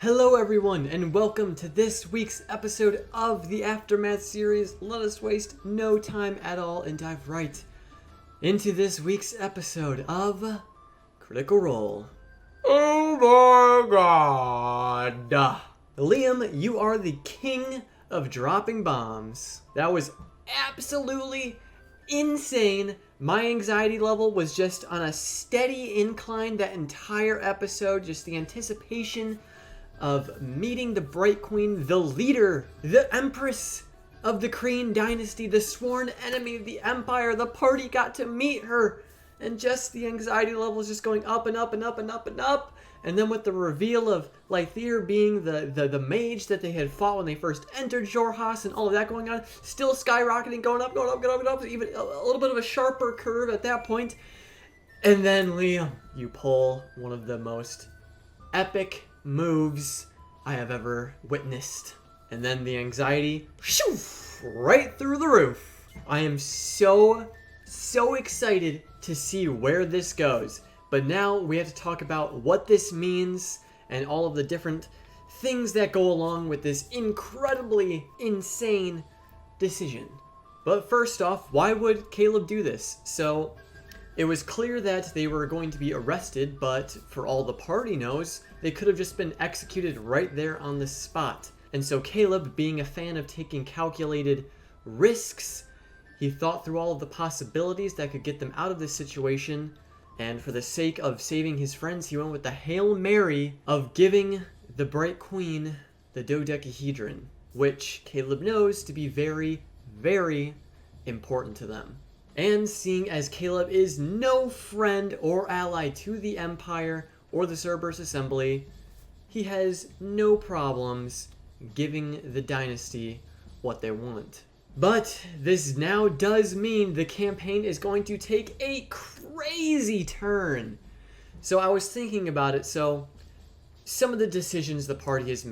Hello everyone, and welcome to this week's episode of the Aftermath series. Let us waste no time at all and dive right into this week's episode of Critical Role. Oh my god! Liam, you are the king of dropping bombs. That was absolutely insane. My anxiety level was just on a steady incline that entire episode. Just the anticipation of meeting the Bright Queen, the leader, the Empress of the Kryn Dynasty, the sworn enemy of the Empire. The party got to meet her, and just the anxiety level is just going up and up and up and up and up. And then with the reveal of Lythyr being the mage that they had fought when they first entered Xhorhas and all of that going on, still skyrocketing, going up, even a little bit of a sharper curve at that point. And then Liam, you pull one of the most epic moves I have ever witnessed. And then the anxiety, shoo, right through the roof. I am so excited to see where this goes. But now we have to talk about what this means and all of the different things that go along with this incredibly insane decision. But first off, why would Caleb do this? So it was clear that they were going to be arrested, but for all the party knows, they could have just been executed right there on the spot. And so Caleb, being a fan of taking calculated risks, he thought through all of the possibilities that could get them out of this situation. And for the sake of saving his friends, he went with the Hail Mary of giving the Bright Queen the dodecahedron, which Caleb knows to be very, very important to them. And seeing as Caleb is no friend or ally to the Empire or the Cerberus Assembly, he has no problems giving the dynasty what they want. But this now does mean the campaign is going to take a crazy turn. So I was thinking about it. So some of the decisions the party has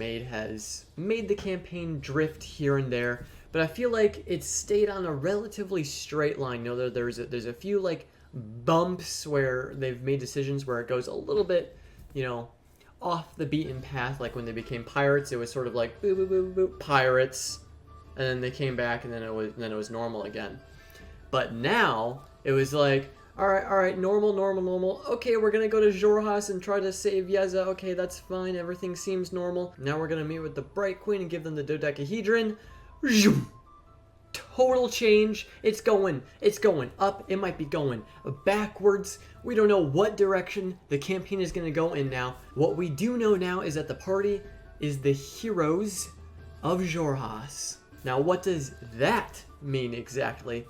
made the campaign drift here and there, but I feel like it's stayed on a relatively straight line. You know, there's a few like bumps where they've made decisions where it goes a little bit, you know, off the beaten path. Like when they became pirates, it was sort of like boop boop boop boop pirates. And then they came back, and then it was normal again. But now it was like, all right, normal. Okay, we're gonna go to Xhorhas and try to save Yeza. Okay, that's fine. Everything seems normal. Now we're gonna meet with the Bright Queen and give them the dodecahedron. Zoom. Total change. It's going up. It might be going backwards. We don't know what direction the campaign is gonna go in now. What we do know now is that the party is the heroes of Xhorhas. Now, what does that mean exactly?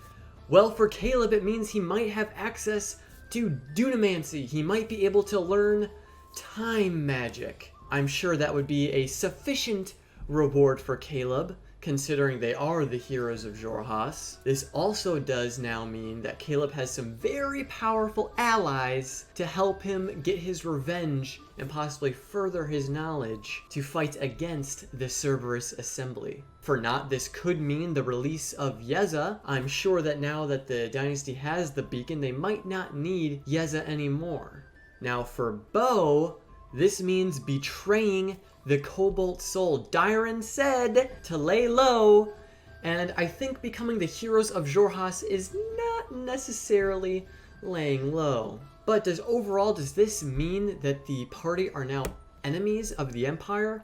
Well, for Caleb, it means he might have access to dunamancy. He might be able to learn time magic. I'm sure that would be a sufficient reward for Caleb, considering they are the heroes of Xhorhas. This also does now mean that Caleb has some very powerful allies to help him get his revenge and possibly further his knowledge to fight against the Cerberus Assembly. For not, this could mean the release of Yeza. I'm sure that now that the dynasty has the beacon, they might not need Yeza anymore. Now for Bo, this means betraying the Cobalt Soul. Dyron said to lay low, and I think becoming the heroes of Xhorhas is not necessarily laying low. But does this mean that the party are now enemies of the Empire?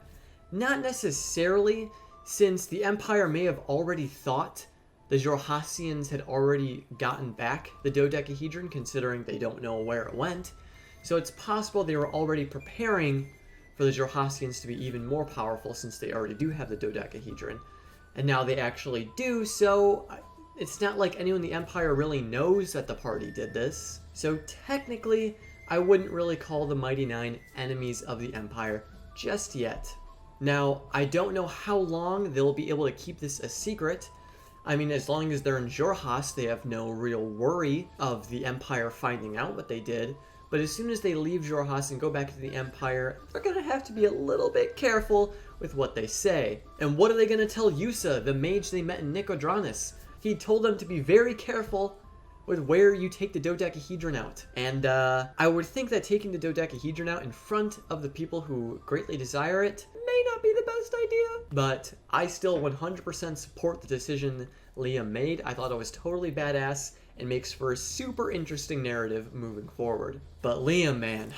Not necessarily, since the Empire may have already thought the Xhorhasians had already gotten back the dodecahedron, considering they don't know where it went. So it's possible they were already preparing for the Xhorhasians to be even more powerful, since they already do have the dodecahedron. And now they actually do, so it's not like anyone in the Empire really knows that the party did this. So technically, I wouldn't really call the Mighty Nine enemies of the Empire just yet. Now, I don't know how long they'll be able to keep this a secret. I mean, as long as they're in Xhorhas, they have no real worry of the Empire finding out what they did. But as soon as they leave Xhorhas and go back to the Empire, they're going to have to be a little bit careful with what they say. And what are they going to tell Yusa, the mage they met in Nicodranus? He told them to be very careful with where you take the dodecahedron out. And I would think that taking the dodecahedron out in front of the people who greatly desire it may not be the best idea, but I still 100% support the decision Liam made. I thought it was totally badass and makes for a super interesting narrative moving forward. But Liam, man,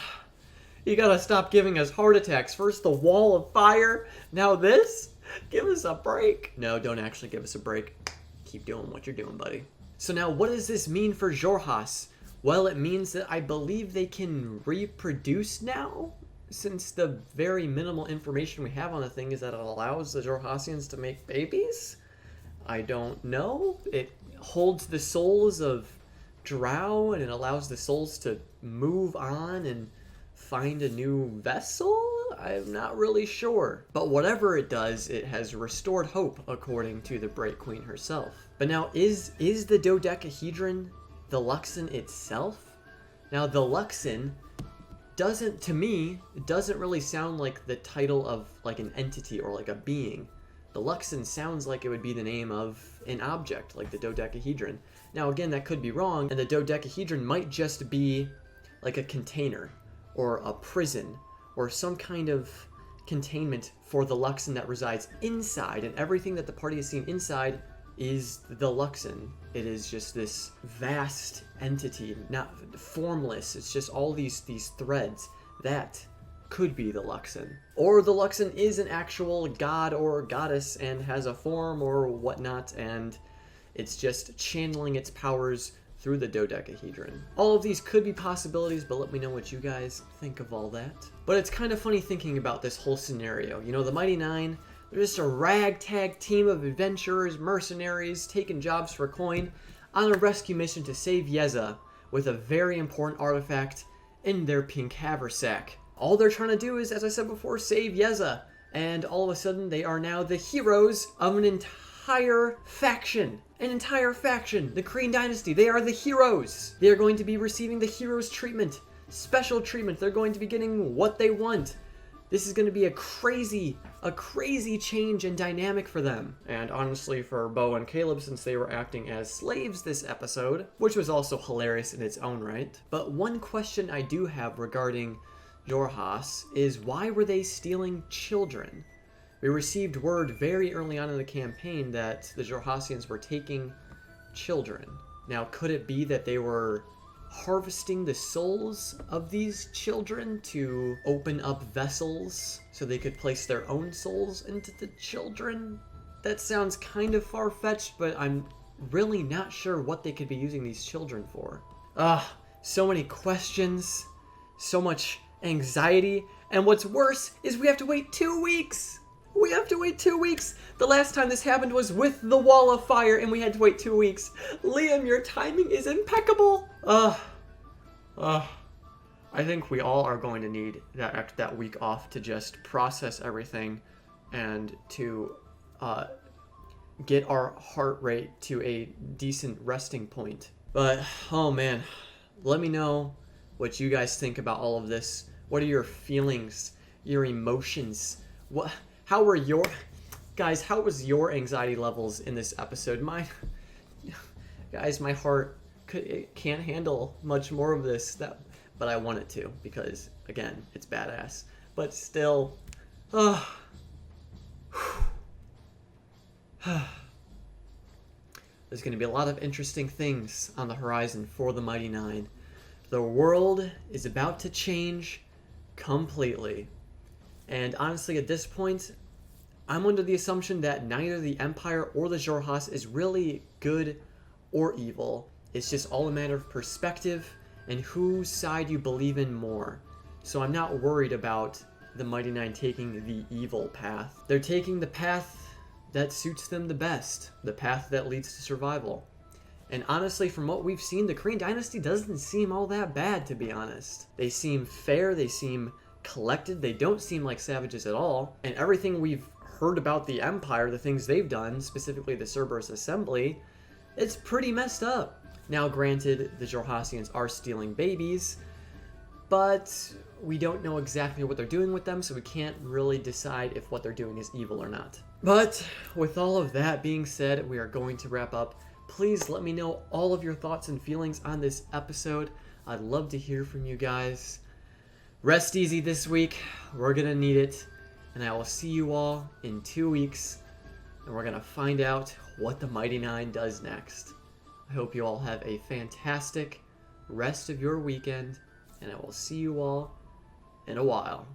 you gotta stop giving us heart attacks. First the wall of fire, now this? Give us a break. No, don't actually give us a break. Keep doing what you're doing, buddy. So now what does this mean for Xhorhas? Well, it means that I believe they can reproduce now, since the very minimal information we have on the thing is that it allows the Xhorhasians to make babies? I don't know. It holds the souls of Drow, and it allows the souls to move on and find a new vessel? I'm not really sure. But whatever it does, it has restored hope, according to the Bright Queen herself. But now, is the dodecahedron the Luxon itself? Now, the Luxon doesn't, to me, it doesn't really sound like the title of like an entity or like a being. The Luxon sounds like it would be the name of an object, like the dodecahedron. Now, again, that could be wrong, and the dodecahedron might just be like a container or a prison or some kind of containment for the Luxon that resides inside, and everything that the party has seen inside is the Luxon. It is just this vast entity, not formless. It's just all these threads. That could be the Luxon. Or the Luxon is an actual god or goddess and has a form or whatnot, and it's just channeling its powers through the dodecahedron. All of these could be possibilities, but let me know what you guys think of all that. But it's kind of funny thinking about this whole scenario. You know, the Mighty Nine, they're just a ragtag team of adventurers, mercenaries, taking jobs for coin on a rescue mission to save Yeza with a very important artifact in their pink haversack. All they're trying to do is, as I said before, save Yeza. And all of a sudden, they are now the heroes of an entire faction. An entire faction. The Kryn Dynasty. They are the heroes. They are going to be receiving the heroes treatment. Special treatment. They're going to be getting what they want. This is going to be a crazy change in dynamic for them. And honestly, for Bo and Caleb, since they were acting as slaves this episode, which was also hilarious in its own right. But one question I do have regarding Xhorhas is, why were they stealing children? We received word very early on in the campaign that the Xhorhasians were taking children. Now, could it be that they were harvesting the souls of these children to open up vessels so they could place their own souls into the children? That sounds kind of far-fetched, but I'm really not sure what they could be using these children for. So many questions, so much anxiety, and what's worse is we have to wait 2 weeks. We have to wait 2 weeks. The last time this happened was with the Wall of Fire, and we had to wait 2 weeks. Liam, your timing is impeccable. I think we all are going to need that week off to just process everything and to get our heart rate to a decent resting point. But, oh man, let me know what you guys think about all of this. What are your feelings, your emotions? How were your guys? How was your anxiety levels in this episode? My heart can't handle much more of this. But I want it to, because again, it's badass. But still, there's going to be a lot of interesting things on the horizon for the Mighty Nine. The world is about to change completely. And honestly, at this point, I'm under the assumption that neither the Empire or the Xhorhas is really good or evil. It's just all a matter of perspective and whose side you believe in more. So I'm not worried about the Mighty Nine taking the evil path. They're taking the path that suits them the best, the path that leads to survival. And honestly, from what we've seen, the Kryn Dynasty doesn't seem all that bad, to be honest. They seem fair, they seem collected, they don't seem like savages at all. And everything we've heard about the Empire, the things they've done, specifically the Cerberus Assembly, it's pretty messed up. Now, granted, the Xhorhasians are stealing babies, but we don't know exactly what they're doing with them, so we can't really decide if what they're doing is evil or not. But with all of that being said, we are going to wrap up please let me know all of your thoughts and feelings on this episode. I'd love to hear from you guys. Rest easy this week. We're going to need it. And I will see you all in 2 weeks. And we're going to find out what the Mighty Nine does next. I hope you all have a fantastic rest of your weekend. And I will see you all in a while.